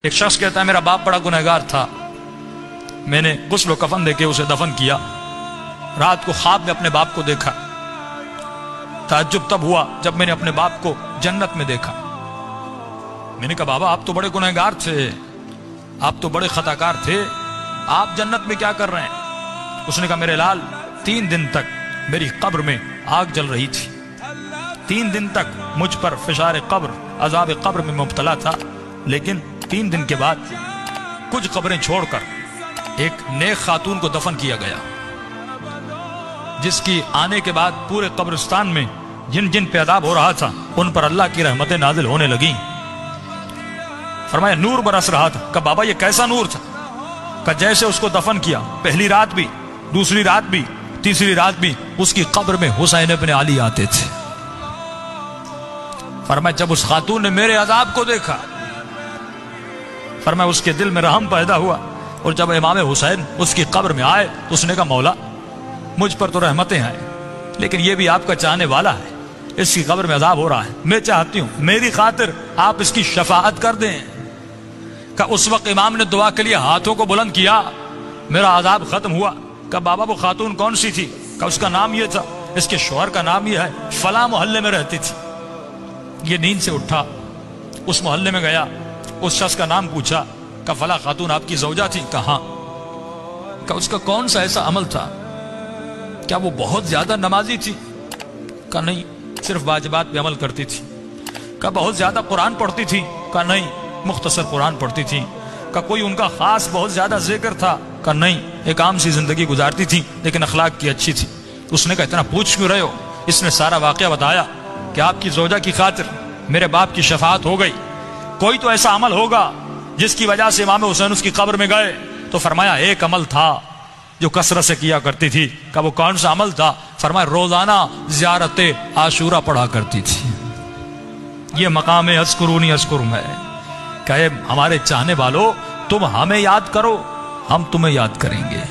ایک شخص کہتا ہے میرا باپ بڑا گنہگار تھا، میں نے غسل و کفن دے کے اسے دفن کیا، رات کو خواب میں اپنے باپ کو دیکھا، تعجب تب ہوا جب میں نے اپنے باپ کو جنت میں دیکھا۔ میں نے کہا بابا آپ تو بڑے گنہگار تھے، آپ تو بڑے خطاکار تھے، آپ جنت میں کیا کر رہے ہیں؟ اس نے کہا میرے لال 3 دن تک میری قبر میں آگ جل رہی تھی، 3 دن تک مجھ پر فشار قبر عذاب قبر میں مبتلا تھا، لیکن 3 دن کے بعد کچھ قبریں چھوڑ کر ایک نیک خاتون کو دفن کیا گیا، جس کی آنے کے بعد پورے قبرستان میں جن جن پہ عذاب ہو رہا تھا ان پر اللہ کی رحمتیں نازل ہونے لگیں۔ فرمایا نور برس رہا تھا۔ کہا بابا یہ کیسا نور تھا؟ کہا جیسے اس کو دفن کیا پہلی رات بھی، دوسری رات بھی، تیسری رات بھی اس کی قبر میں حسین ابن علی آتے تھے۔ فرمایا جب اس خاتون نے میرے عذاب کو دیکھا، فرمایا اس کے دل میں رحم پیدا ہوا، اور جب امام حسین اس کی قبر میں آئے تو اس نے کہا مولا مجھ پر تو رحمتیں ہیں، لیکن یہ بھی آپ کا چاہنے والا ہے، اس کی قبر میں عذاب ہو رہا ہے، میں چاہتی ہوں میری خاطر آپ اس کی شفاعت کر دیں۔ کہ اس وقت امام نے دعا کے لیے ہاتھوں کو بلند کیا، میرا عذاب ختم ہوا۔ کہ بابا وہ خاتون کون سی تھی؟ کہ اس کا نام یہ تھا، اس کے شوہر کا نام یہ ہے، فلاں محلے میں رہتی تھی۔ یہ نیند سے اٹھا، اس محلے میں گیا، اس شخص کا نام پوچھا، کہ فلاں خاتون آپ کی زوجہ تھی؟ کہ ہاں۔ کہ اس کا کون سا ایسا عمل تھا؟ کیا وہ بہت زیادہ نمازی تھی؟ کہ نہیں، صرف واجبات پہ عمل کرتی تھی۔ کہ بہت زیادہ قرآن پڑھتی تھی؟ کہ نہیں، مختصر قرآن پڑھتی تھی۔ کہ کوئی ان کا خاص بہت زیادہ ذکر تھا؟ کہ نہیں، ایک عام سی زندگی گزارتی تھی لیکن اخلاق کی اچھی تھی۔ اس نے کہا اتنا پوچھ کیوں رہے ہو؟ اس نے سارا واقعہ بتایا کہ آپ کی زوجہ کی خاطر میرے باپ کی شفاعت ہو گئی، کوئی تو ایسا عمل ہوگا جس کی وجہ سے امام حسین اس کی قبر میں گئے۔ تو فرمایا ایک عمل تھا جو کثرت سے کیا کرتی تھی۔ کہ وہ کون سا عمل تھا؟ فرمایا روزانہ زیارت عاشورہ پڑھا کرتی تھی۔ یہ مقام اذکرونی اذکرکم ہے کہ ہمارے چاہنے والوں تم ہمیں یاد کرو، ہم تمہیں یاد کریں گے۔